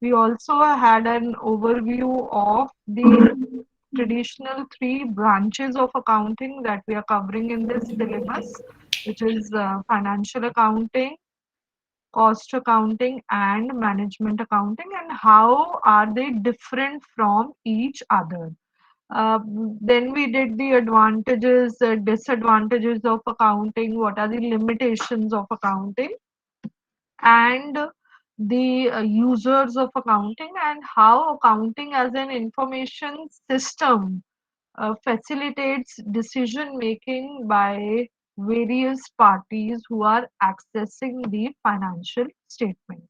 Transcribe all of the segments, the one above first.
We also had an overview of the traditional three branches of accounting that we are covering in this syllabus, which is financial accounting, cost accounting, and management accounting, and how are they different from each other. Uh, then we did the advantages, disadvantages of accounting, what are the limitations of accounting, and the users of accounting, and how accounting as an information system facilitates decision making by various parties who are accessing the financial statements.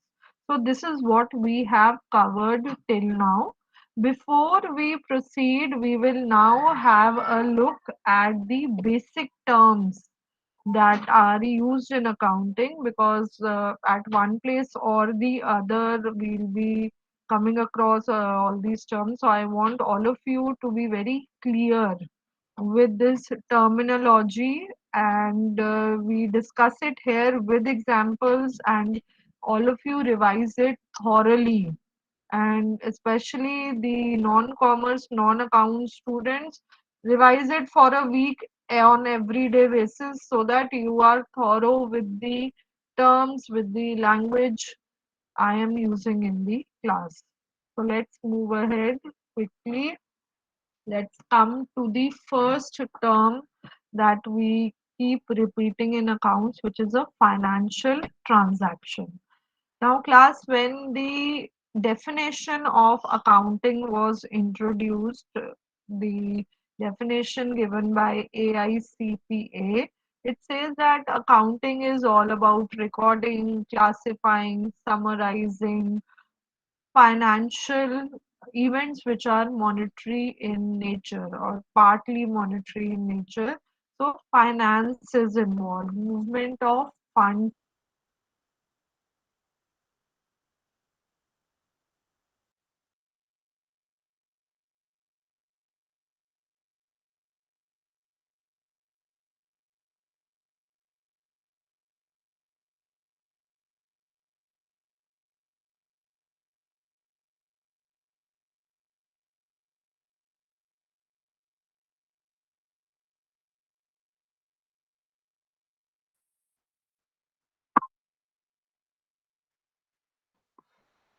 So, this is what we have covered till now. Before we proceed, we will now have a look at the basic terms that are used in accounting, because at one place or the other we'll be coming across all these terms. So I want all of you to be very clear with this terminology, and we discuss it here with examples, and all of you revise it thoroughly, and especially the non-commerce, non-account students, revise it for a week on everyday basis so that you are thorough with the terms, with the language I am using in the class. So let's move ahead quickly. Let's come to the first term that we keep repeating in accounts, which is a financial transaction. Now, class, when the definition of accounting was introduced, the definition given by AICPA, it says that accounting is all about recording, classifying, summarizing financial events which are monetary in nature or partly monetary in nature. So, finance is involved, movement of funds.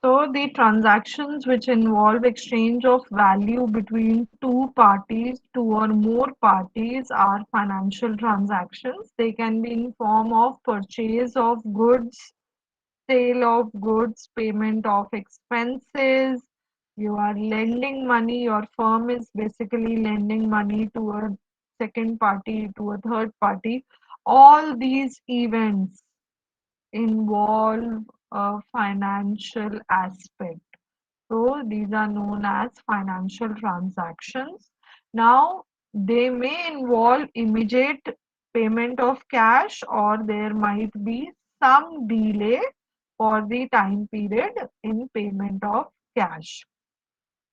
So the transactions which involve exchange of value between two parties, two or more parties, are financial transactions. They can be in form of purchase of goods, sale of goods, payment of expenses. You are lending money, your firm is basically lending money to a second party, to a third party. All these events involve a financial aspect. So these are known as financial transactions. Now, they may involve immediate payment of cash, or there might be some delay for the time period in payment of cash.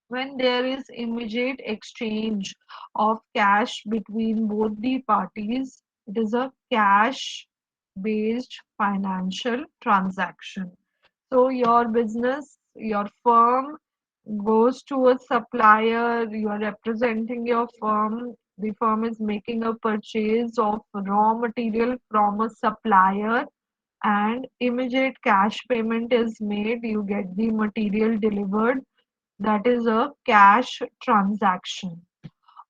When there is immediate exchange of cash between both the parties, it is a cash based financial transaction. So, your business, your firm goes to a supplier, you are representing your firm, the firm is making a purchase of raw material from a supplier, and immediate cash payment is made, you get the material delivered. That is a cash transaction.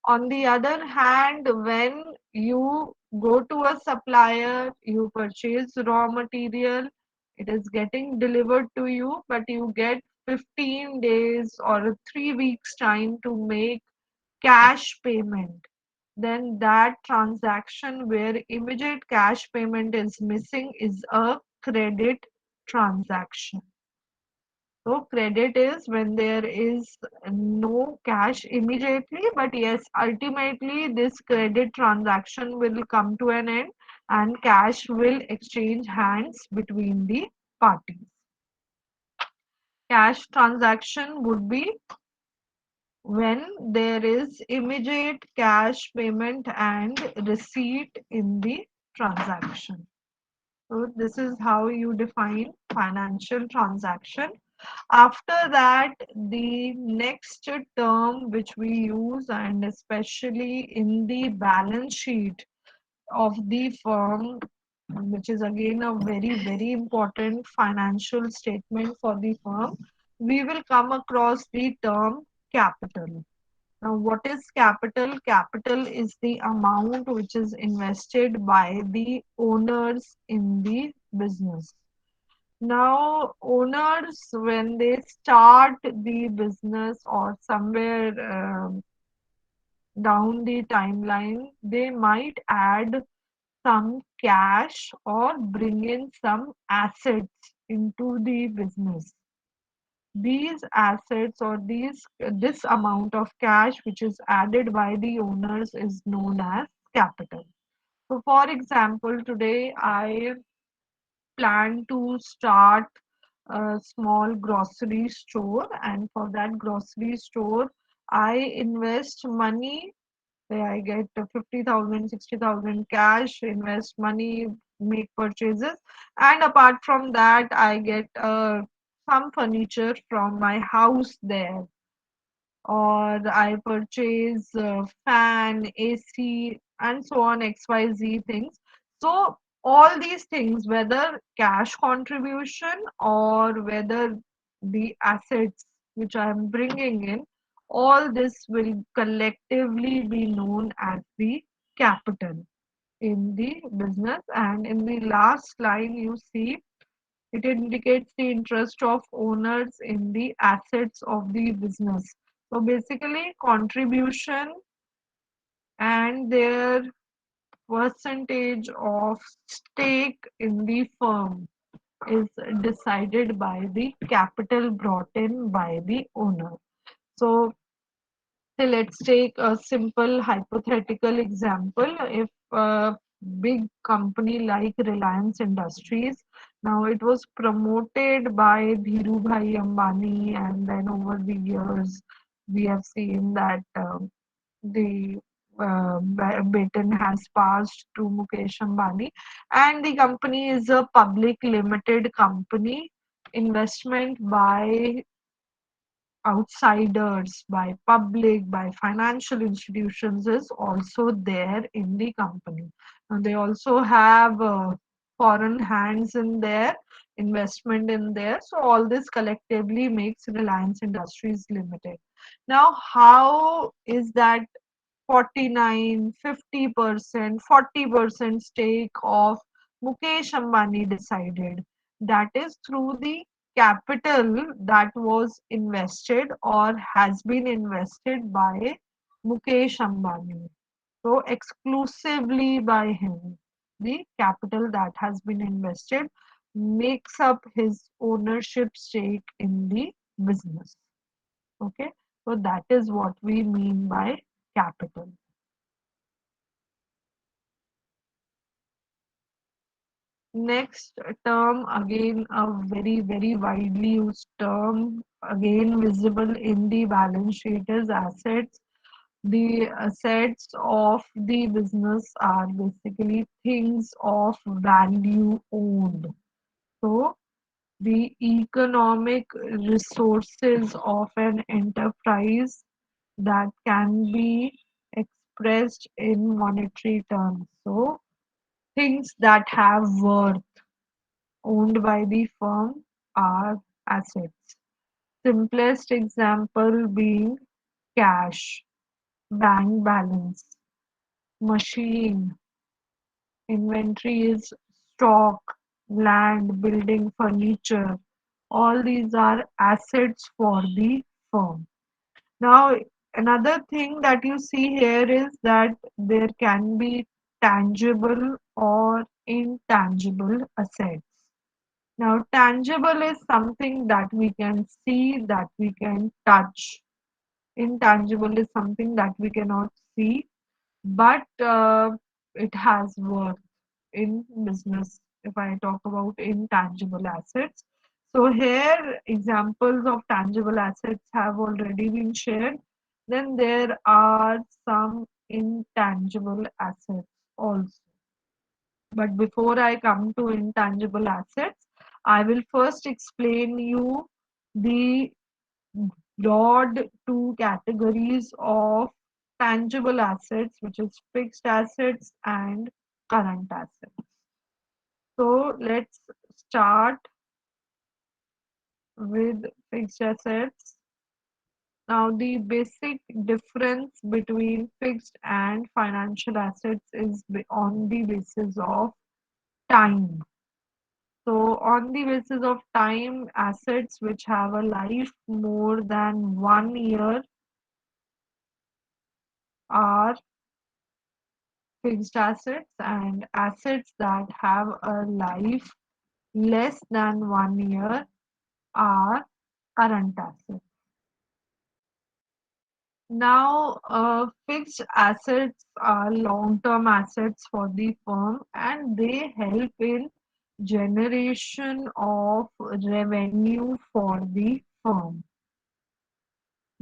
On the other hand, when you go to a supplier, you purchase raw material, it is getting delivered to you, but you get 15 days or 3 weeks time to make cash payment. Then that transaction where immediate cash payment is missing is a credit transaction. So credit is when there is no cash immediately, but yes, ultimately this credit transaction will come to an end and cash will exchange hands between the parties. Cash transaction would be when there is immediate cash payment and receipt in the transaction. So this is how you define financial transaction. After that, the next term which we use, and especially in the balance sheet of the firm, which is again a very, very important financial statement for the firm, we will come across the term capital. Now, what is capital? Capital is the amount which is invested by the owners in the business. Now, owners, when they start the business or somewhere down the timeline, they might add some cash or bring in some assets into the business. These assets or this amount of cash which is added by the owners is known as capital. So, for example, today I plan to start a small grocery store, and for that grocery store I invest money. Say I get 50,000, 60,000 cash, invest money, make purchases, and apart from that I get some furniture from my house there, or I purchase fan, AC, and so on, XYZ things. So all these things, whether cash contribution or whether the assets which I am bringing in, all this will collectively be known as the capital in the business. And in the last line, you see it indicates the interest of owners in the assets of the business. So basically, contribution and their percentage of stake in the firm is decided by the capital brought in by the owner. So let's take a simple hypothetical example. If a big company like Reliance Industries, now it was promoted by Dhirubhai Ambani, and then over the years, we have seen that the baton has passed to Mukesh Ambani, and the company is a public limited company. Investment by outsiders, by public, by financial institutions is also there in the company. And they also have foreign hands in there, investment in there. So all this collectively makes Reliance Industries Limited. Now, how is that 49, 50%, 40% stake of Mukesh Ambani decided? That is through the capital that was invested or has been invested by Mukesh Ambani. So, exclusively by him, the capital that has been invested makes up his ownership stake in the business. Okay, so that is what we mean by capital. Next term, again a very, very widely used term, again visible in the balance sheet, is assets. The assets of the business are basically things of value owned. So the economic resources of an enterprise that can be expressed in monetary terms. So things that have worth owned by the firm are assets. Simplest example being cash, bank balance, machine, inventory is stock, land, building, furniture. All these are assets for the firm. Now, another thing that you see here is that there can be tangible or intangible assets. Now, tangible is something that we can see, that we can touch. Intangible is something that we cannot see, but it has worth in business. If I talk about intangible assets, so here examples of tangible assets have already been shared. Then there are some intangible assets also. But before I come to intangible assets, I will first explain you the broad two categories of tangible assets, which is fixed assets and current assets. So let's start with fixed assets. Now, the basic difference between fixed and financial assets is on the basis of time. So, on the basis of time, assets which have a life more than 1 year are fixed assets, and assets that have a life less than 1 year are current assets. Now, fixed assets are long-term assets for the firm and they help in generation of revenue for the firm.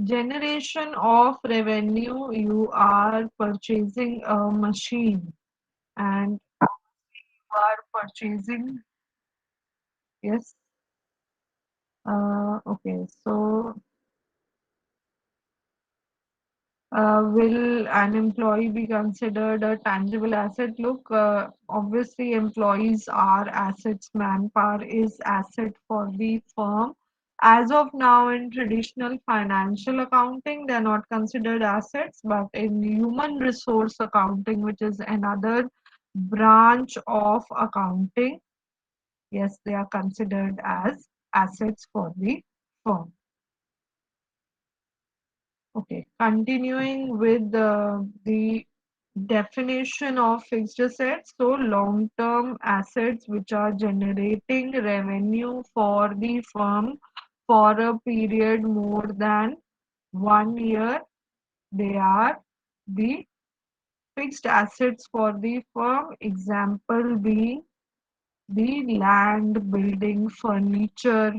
Generation of revenue, you are purchasing a machine and you are purchasing, yes, okay, so will an employee be considered a tangible asset? Look, obviously, employees are assets, manpower is asset for the firm. As of now, in traditional financial accounting, they're not considered assets, but in human resource accounting, which is another branch of accounting, yes, they are considered as assets for the firm. Okay, continuing with the definition of fixed assets. So, long-term assets which are generating revenue for the firm for a period more than 1 year. They are the fixed assets for the firm. Example being the land, building, furniture,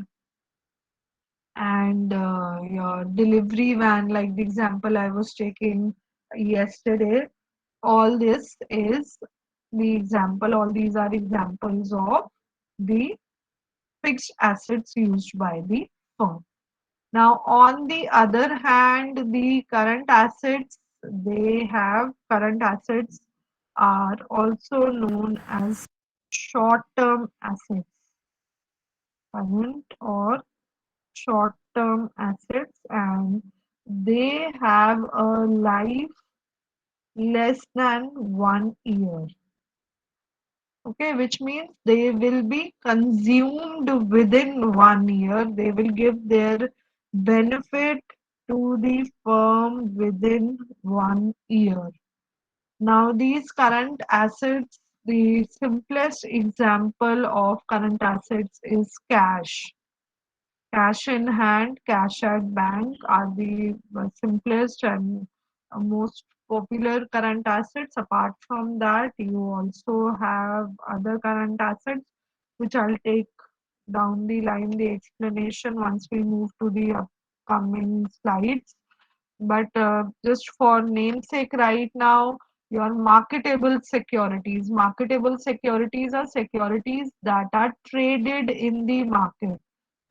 and your delivery van, like the example I was taking yesterday. All this is the example, all these are examples of the fixed assets used by the firm. Now, on the other hand, the current assets, they have current assets are also known as short term assets, current or short term assets, and they have a life less than 1 year. Okay, which means they will be consumed within 1 year. They will give their benefit to the firm within 1 year. Now, these current assets, the simplest example of current assets is cash. Cash in hand, cash at bank are the simplest and most popular current assets. Apart from that, you also have other current assets, which I'll take down the line the explanation once we move to the upcoming slides. But just for namesake right now, your marketable securities. Marketable securities are securities that are traded in the market.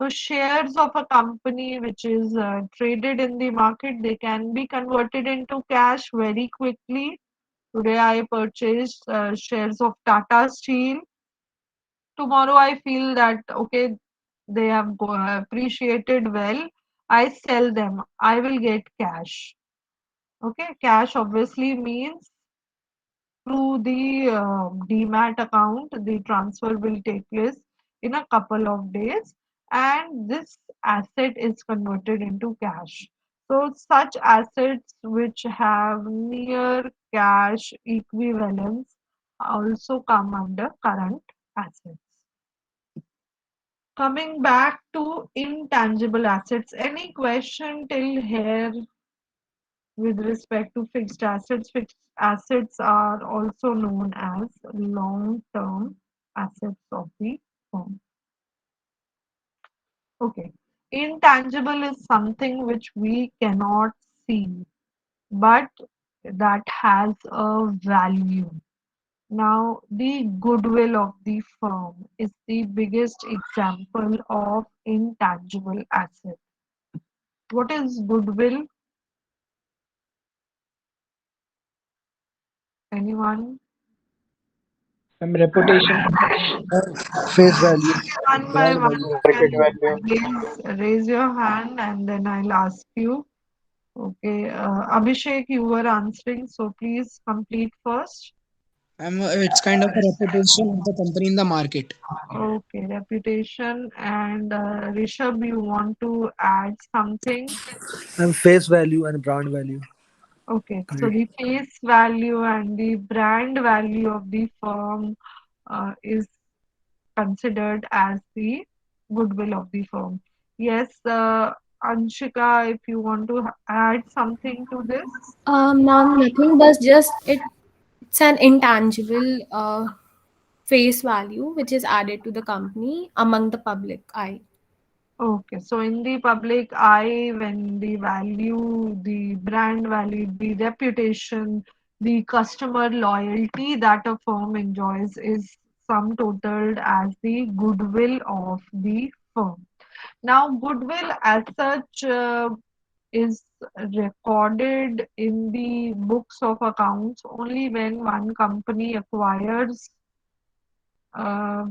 So shares of a company which is traded in the market, they can be converted into cash very quickly. Today I purchased shares of Tata Steel. Tomorrow I feel that okay, they have appreciated well. I sell them. I will get cash. Okay, cash obviously means through the demat account, the transfer will take place in a couple of days, and this asset is converted into cash. So, such assets which have near cash equivalence also come under current assets. Coming back to intangible assets, any question till here with respect to fixed assets? Fixed assets are also known as long-term assets of the firm. Okay. Intangible is something which we cannot see, but that has a value. Now, the goodwill of the firm is the biggest example of intangible asset. What is goodwill? Anyone? Some reputation. Face value, One by brand one, value. you Market can value. raise your hand and then I'll ask you. Okay, Abhishek, you were answering, so please complete first. It's kind of a reputation of the company in the market. Okay, reputation and Rishabh, you want to add something? And face value and brand value. Okay, so Right. the face value and the brand value of the firm is considered as the goodwill of the firm. Yes, Anshika, if you want to add something to this. Nothing, but just it's an intangible face value which is added to the company among the public eye. Okay, so in the public eye, when the value, the brand value, the reputation, the customer loyalty that a firm enjoys is sum totaled as the goodwill of the firm. Now, goodwill as such is recorded in the books of accounts only when one company acquires uh,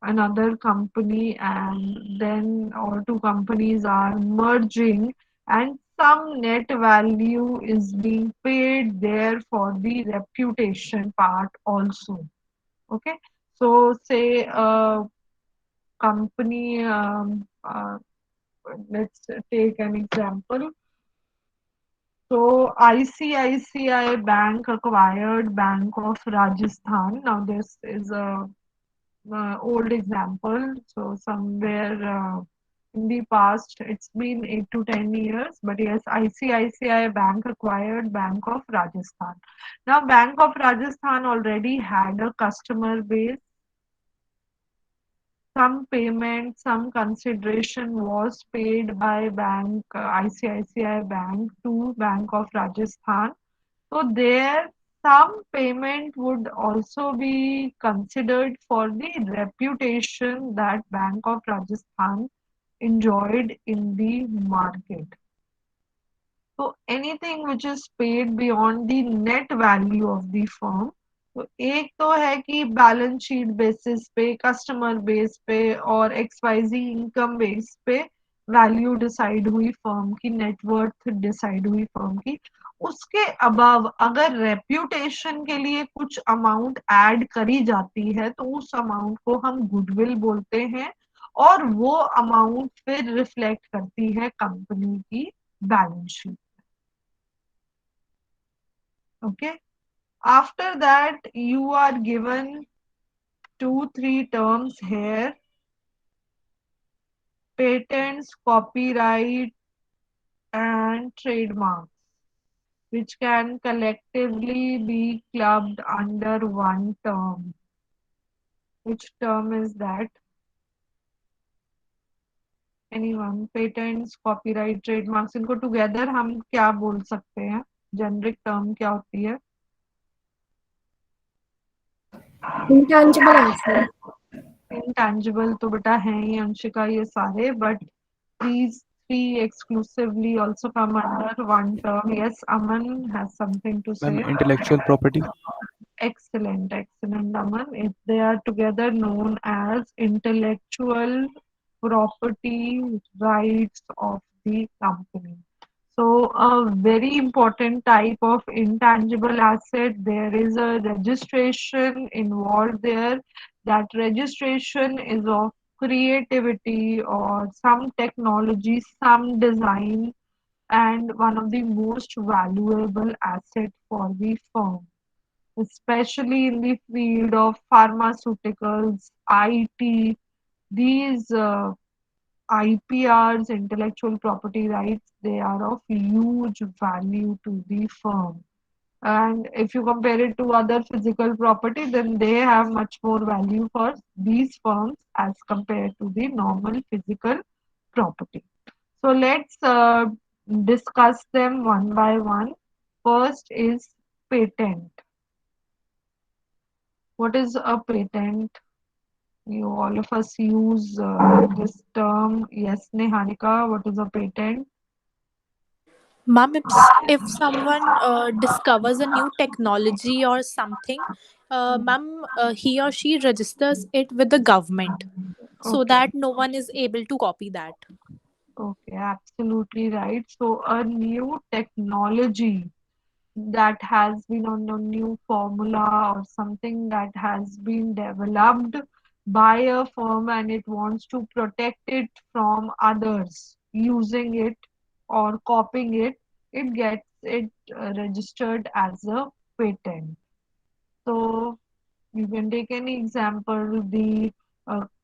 another company and then or two companies are merging and some net value is being paid there for the reputation part also. Okay, so say a company, let's take an example. So ICICI Bank acquired Bank of Rajasthan. Now this is a old example. So somewhere in the past, it's been 8 to 10 years. But yes, ICICI Bank acquired Bank of Rajasthan. Now Bank of Rajasthan already had a customer base. Some payment, some consideration was paid by bank ICICI Bank to Bank of Rajasthan. So there some payment would also be considered for the reputation that Bank of Rajasthan enjoyed in the market. So anything which is paid beyond the net value of the firm, तो एक तो है कि balance sheet basis पे customer base पे और XYZ income base पे value decide हुई फर्म की नेटवर्थ डिसाइड हुई फर्म की उसके अबव अगर रेप्यूटेशन के लिए कुछ अमाउंट ऐड करी जाती है तो उस अमाउंट को हम गुडविल बोलते हैं और वो अमाउंट फिर रिफ्लेक्ट करती है कंपनी की balance sheet. Okay. After that, you are given two, three terms here: patents, copyright, and trademarks, which can collectively be clubbed under one term. Which term is that? Anyone? Patents, copyright, trademarks. इनको together हम क्या बोल सकते हैं? Generic term क्या होती है? Intangible asset. Intangible तो बेटा है ही अंशिका ये सारे, but these three exclusively also come under one term. Yes, Aman has something to Ma'am, say. intellectual property. Excellent, excellent, Aman. If they are together known as intellectual property rights of the company. So, a very important type of intangible asset, there is a registration involved there. That registration is of creativity or some technology, some design, and one of the most valuable asset for the firm, especially in the field of pharmaceuticals, IT. These IPRs, intellectual property rights, they are of huge value to the firm. And if you compare it to other physical property, then they have much more value for these firms as compared to the normal physical property. So let's discuss them one by one. First is patent. What is a patent? You all of us use this term. Yes, Neharika, what is a patent? Ma'am, if someone discovers a new technology or something, ma'am, he or she registers it with the government so Okay, that no one is able to copy that. okay, absolutely right. So a new technology that has been on a new formula or something that has been developed by a firm and it wants to protect it from others using it or copying it, it gets it registered as a patent. So you can take any example, the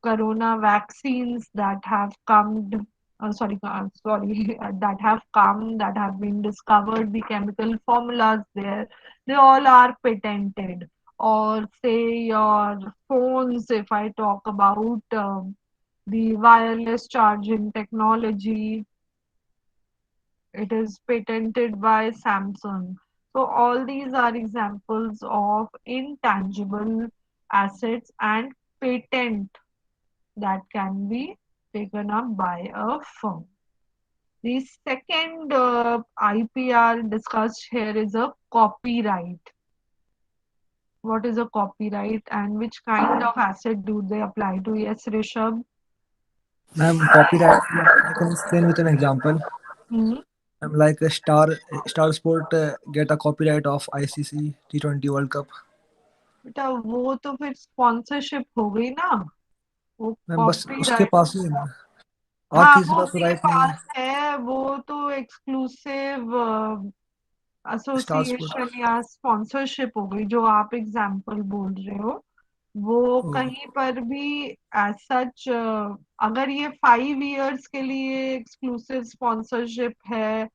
corona vaccines that have come, sorry, that have come, that have been discovered, the chemical formulas there, they all are patented. Or say your phones, if I talk about the wireless charging technology, it is patented by Samsung. So all these are examples of intangible assets and patent that can be taken up by a firm. The second IPR discussed here is a copyright. What is a copyright and which kind of asset do they apply to? Yes, Rishabh. Ma'am, copyright. I can explain with an example. Hmm. Like a Star Sport get a copyright of ICC T20 World Cup. बेटा वो तो फिर sponsorship हो गई ना, वो ma'am बस उसके कॉपीराइट। पास ही है ना, और हाँ, किसी वो का तो उसके राइट नहीं पास है। है, वो तो एक्सक्लूसिव स्टार स्पोर्ट। एसोसिएशन या स्पॉन्सरशिप हो गई जो आप एग्जांपल बोल रहे हो। वो ओ, कहीं पर भी एज सच, अगर ये 5 इयर्स के लिए एक्सक्लूसिव स्पॉन्सरशिप है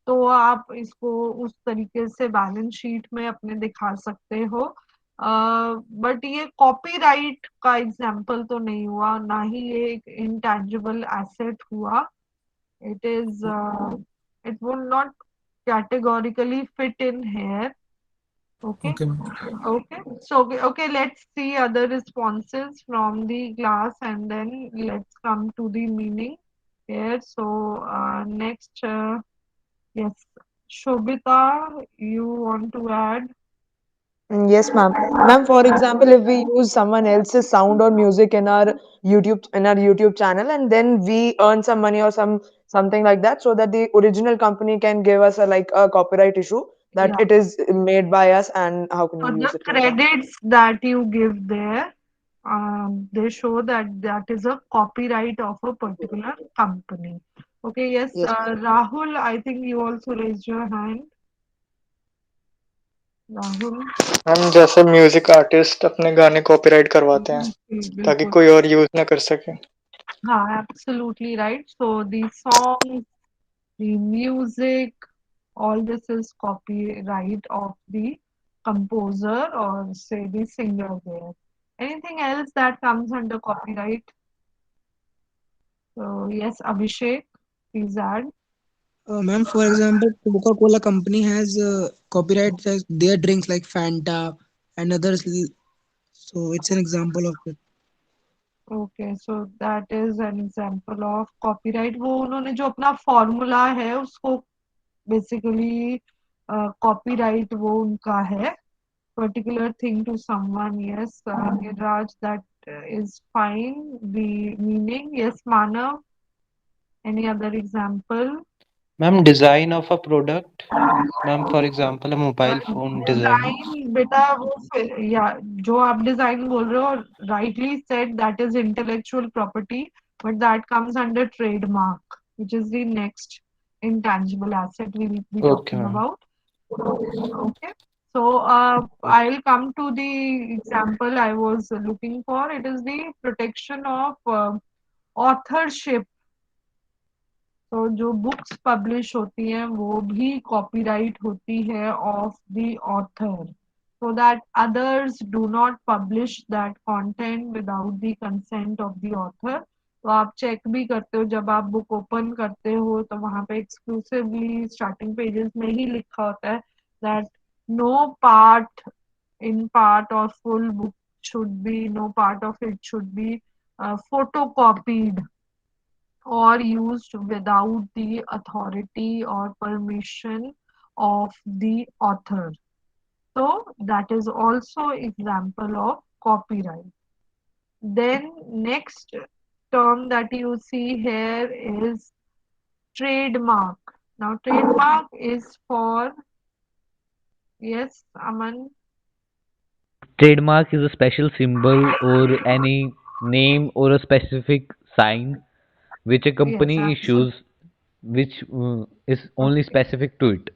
तो आप इसको उस तरीके से बैलेंस शीट में अपने दिखा सकते हो। बट ये कॉपीराइट का एग्जाम्पल तो नहीं हुआ, ना ही ये एक इंटैंजिबल एसेट हुआ। it is it will not categorically fit in here. Okay. Okay ma'am. Okay, so okay, let's see other responses from the class and then let's come to the meaning here. So next, yes, Shobita, you want to add? Yes, ma'am. Ma'am, for example, if we use someone else's sound or music in our YouTube channel, and then we earn some money or something like that, so that the original company can give us a like a copyright issue that Yeah, it is made by us, and how can so we the use it like that? credits that you give there, they show that that is a copyright of a particular company. Okay, yes, Yes. Rahul, I think you also raised your hand. Rahul, हम जैसे music artist अपने गाने copyright करवाते हैं ताकि बिल्कुल, कोई और यूज ना कर सके। हाँ, absolutely right. So the songs, the music, all this is copyright of the composer or say the singer there. Anything else that comes under copyright? So yes, Abhishek, please add. Ma'am, for example, Coca-Cola company has copyright their drinks like Fanta and others. So it's an example of it. Okay, so that is an example of copyright. वो उन्होंने जो अपना formula है उसको basically copyright वो उनका है, particular thing to someone. Yes, Raj, that is fine. The meaning, yes, Manav. Any other example? Ma'am, design of a product. Ma'am, for example, a mobile phone design. Design बेटा वो या जो आप design बोल रहे हो, rightly said, that is intellectual property, but that comes under trademark, which is the next intangible asset we will be Okay, talking ma'am. about. Okay, so I'll come to the example I was looking for. It is the protection of authorship. तो जो books publish होती हैं वो भी copyright होती है of the author, so that others do not publish that content without the consent of the author. तो आप चेक भी करते हो जब आप बुक ओपन करते हो तो वहां पे एक्सक्लूसिवली स्टार्टिंग पेजेस में ही लिखा होता है that no part, in part or full book should be, no part of it should be photocopied or used without the authority or permission of the author. So that is also example of copyright. Then next term that you see here is trademark. Now trademark is for, yes, Aman. Trademark is a special symbol or any name or a specific sign which a Yes, company absolutely. issues, which is only Okay. specific to it.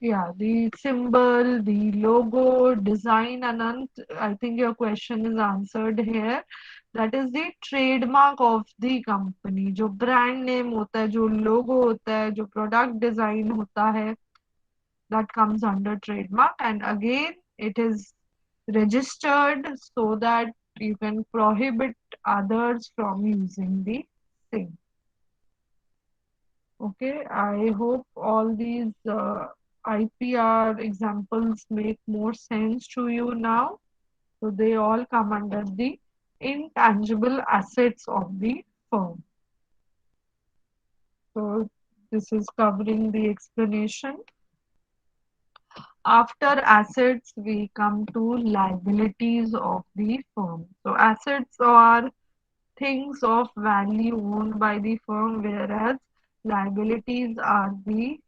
Yeah, the symbol, the logo, design, Anant, I think your question is answered here. That is the trademark of the company. जो brand name होता है, जो logo होता है, जो product design होता है, that comes under trademark. And again, it is registered so that you can prohibit others from using the same. Okay, I hope all these IPR examples make more sense to you now. So they all come under the intangible assets of the firm. So this is covering the explanation. After assets, we come to liabilities of the firm. So assets are things of value owned by the firm, whereas liabilities are the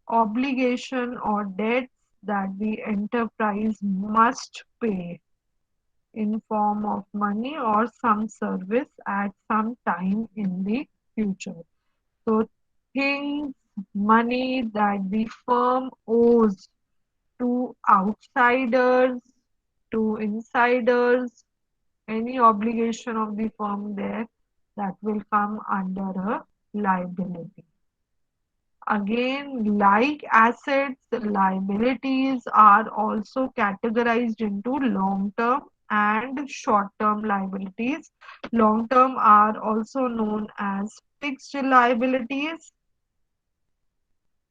obligation or debts that the enterprise must pay in form of money or some service at some time in the future. So things, money that the firm owes to outsiders, to insiders, any obligation of the firm there, that will come under a liability. Again, like assets, liabilities are also categorized into long-term and short-term liabilities. Long-term are also known as fixed liabilities.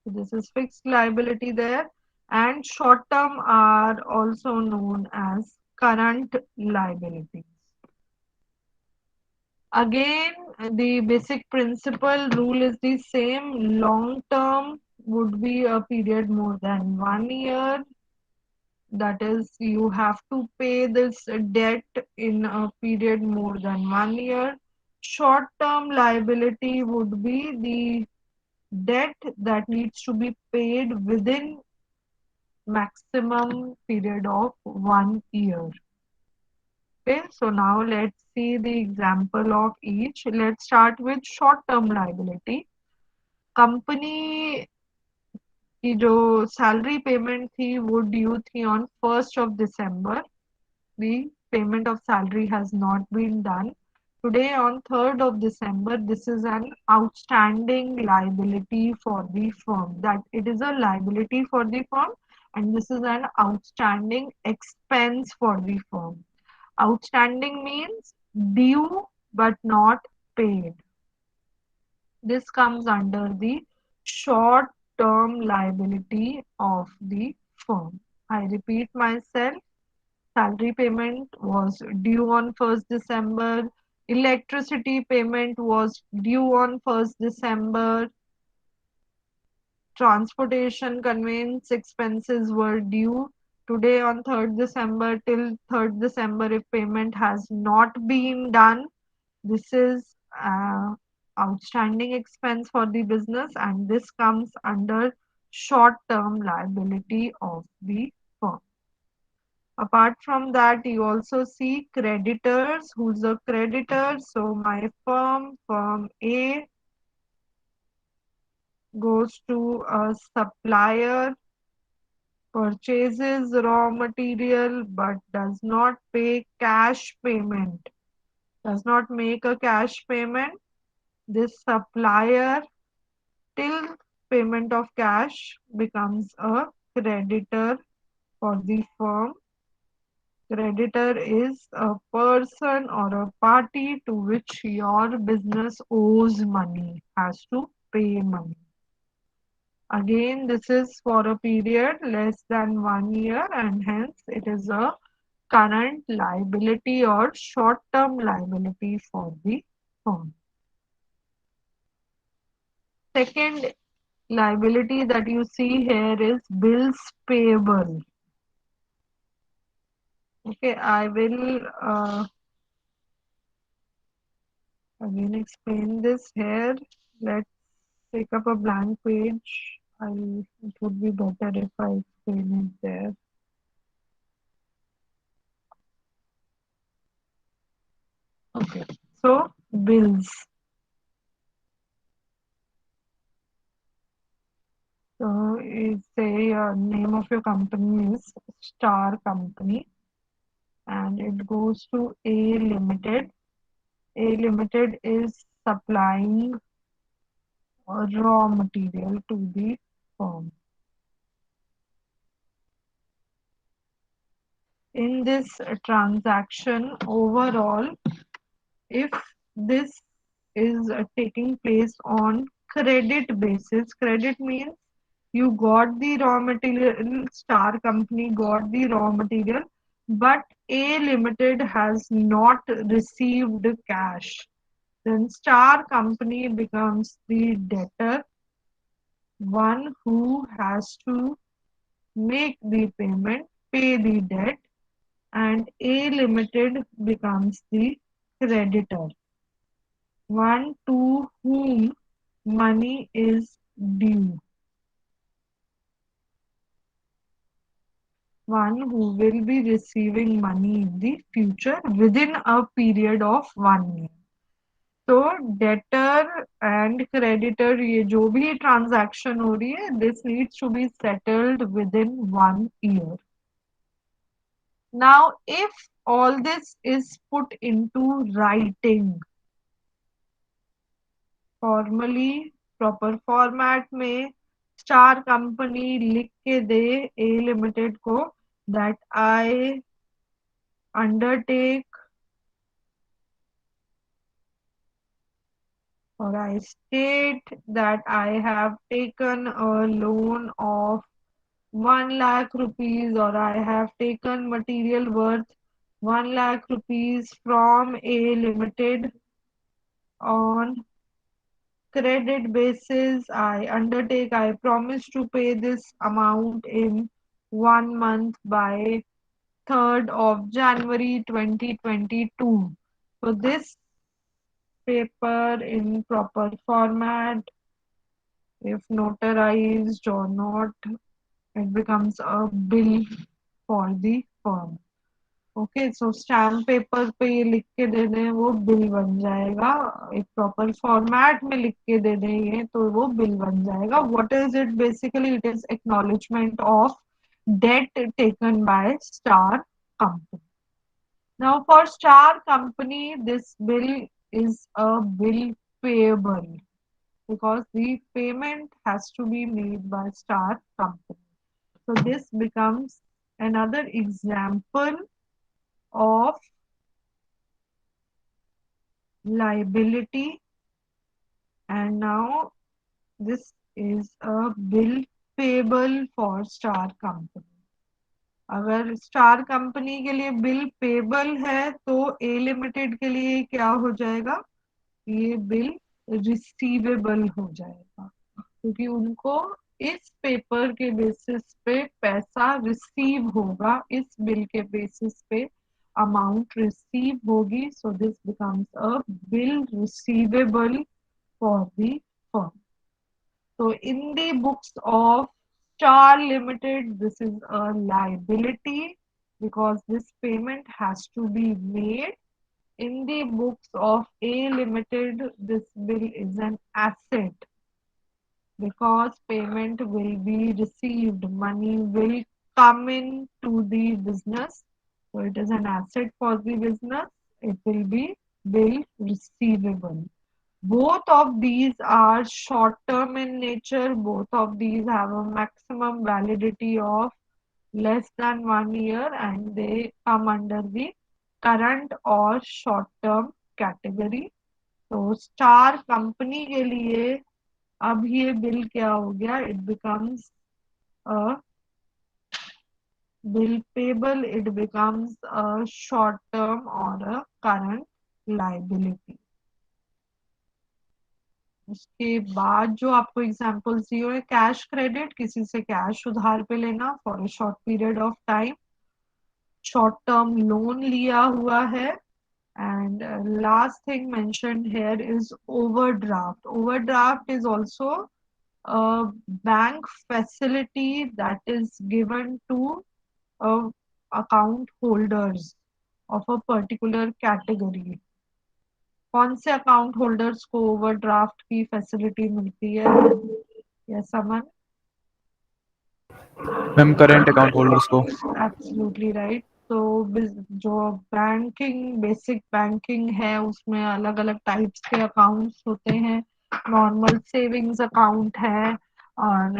So this is fixed liability there. And short-term are also known as current liabilities. Again, the basic principle rule is the same. Long term would be a period more than 1 year. That is, you have to pay this debt in a period more than 1 year. Short term liability would be the debt that needs to be paid within maximum period of 1 year. Okay, so now let's see the example of each. Let's start with short-term liability. Company की जो salary payment थी वो due थी on 1st of December. The payment of salary has not been done. Today on 3rd of December, this is an outstanding liability for the firm. That it is a liability for the firm and this is an outstanding expense for the firm. Outstanding means due but not paid. This comes under the short term liability of the firm. I repeat myself, salary payment was due on 1st December, electricity payment was due on 1st December, transportation conveyance expenses were due today on 3rd December. Till 3rd December, if payment has not been done, this is outstanding expense for the business and this comes under short-term liability of the firm. Apart from that, you also see creditors. Who's a creditor? So my firm A, goes to a supplier, purchases raw material but does not pay cash payment, does not make a cash payment. This supplier till payment of cash becomes a creditor for the firm. Creditor is a person or a party to which your business owes money, has to pay money. Again, this is for a period less than 1 year and hence it is a current liability or short-term liability for the firm. Second liability that you see here is bills payable. Okay, I will again explain this here. Let's take up a blank page. It would be better if I explain it there. Okay, so bills. So say name of your company is Star Company and it goes to A Limited. A Limited is supplying raw material to the firm. In this transaction overall, if this is taking place on credit basis, credit means you got the raw material, Star Company got the raw material, but A Limited has not received cash. Then Star Company becomes the debtor, one who has to make the payment, pay the debt, and A Limited becomes the creditor, one to whom money is due, one who will be receiving money in the future within a period of 1 year. तो debtor and creditor ये जो भी transaction हो रही है this needs to be settled within 1 year. Now if all this is put into writing formally proper format में star company लिख के दे ए लिमिटेड को that I undertake or I state that I have taken a loan of 1 lakh rupees or I have taken material worth 1 lakh rupees from A Limited on credit basis. I undertake, I promise to pay this amount in 1 month by 3rd of January 2022. So this paper in proper format, if notarized or not, it becomes a bill for the firm. Okay so stamp paper पे ये लिख के दे दें वो bill बन जाएगा, एक proper format में लिख के दे दें ये तो वो बिल बन जाएगा. What is it basically? It is acknowledgement of debt taken by Star Company. Now for Star Company this bill is a bill payable because the payment has to be made by Star Company. So this becomes another example of liability, and now this is a bill payable for Star Company. अगर star company के लिए bill payable है तो ए limited के लिए क्या हो जाएगा? ये बिल रिसीवेबल हो जाएगा क्योंकि उनको इस पेपर के बेसिस पे पैसा रिसीव होगा, इस बिल के बेसिस पे amount receive होगी. So this becomes a bill receivable for the firm. So in the books of Star Limited, this is a liability because this payment has to be made. In the books of A Limited, this bill is an asset because payment will be received, money will come into the business. So it is an asset for the business. It will be bill receivable. Both of these are short term in nature. Both of these have a maximum validity of less than 1 year and they come under the current or short term category. तो star company के लिए अब ये bill क्या हो गया? It becomes a bill payable, it becomes a short term or a current liability. उसके बाद जो आपको एग्जांपल्स दिए हुए, कैश क्रेडिट, किसी से कैश उधार पे लेना for a short period of time, short term loan लिया हुआ है. And last thing mentioned here is overdraft. Overdraft is also a bank facility that is given to account holders of a particular category. कौन से account holders को overdraft की facility मिलती है? Yes समन? Ma'am current account holders को. Absolutely right. तो जो banking, basic banking है, उसमें अलग अलग टाइप्स के अकाउंट्स होते हैं. नॉर्मल सेविंग्स अकाउंट है और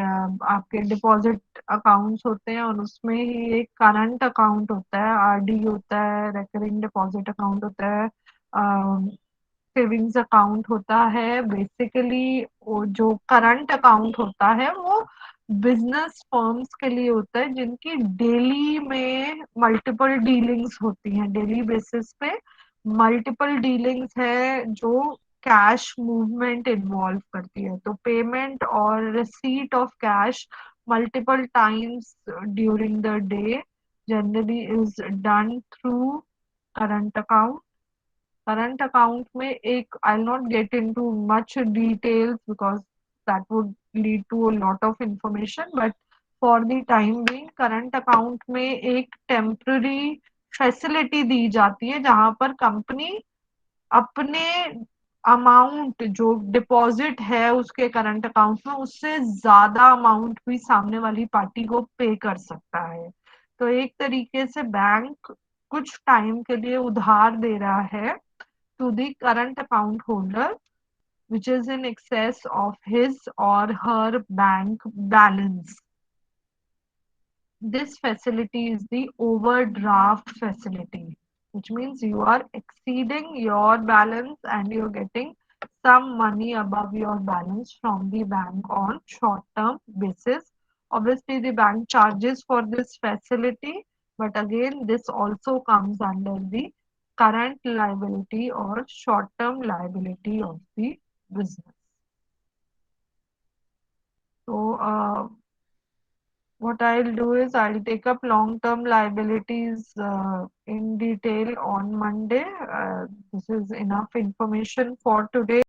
आपके डिपॉजिट अकाउंट्स होते हैं, और उसमें ही एक करंट अकाउंट होता है, आरडी होता है, रिकरिंग डिपॉजिट अकाउंट होता है, सेविंग्स अकाउंट होता है. बेसिकली जो करंट अकाउंट होता है वो बिजनेस फर्म्स के लिए होता है जिनकी डेली में मल्टीपल डीलिंग्स होती हैं. डेली बेसिस पे मल्टीपल डीलिंग्स है जो कैश मूवमेंट इन्वॉल्व करती है. तो पेमेंट और receipt of cash multiple times during the day generally is done through current account. Current account में एक, I'll not get into much details because that would lead to a lot of information, but for the time being current account में एक temporary facility दी जाती है जहां पर company अपने amount जो डिपॉजिट है उसके करंट अकाउंट में, उससे ज्यादा अमाउंट भी सामने वाली पार्टी को पे कर सकता है. तो एक तरीके से बैंक कुछ टाइम के लिए उधार दे रहा है to the current account holder which is in excess of his or her bank balance. This facility is the overdraft facility, which means you are exceeding your balance and you're getting some money above your balance from the bank on short term basis. Obviously the bank charges for this facility, but again this also comes under the current liability or short term liability of the business. So what I'll do is I'll take up long term liabilities in detail on Monday. This is enough information for today.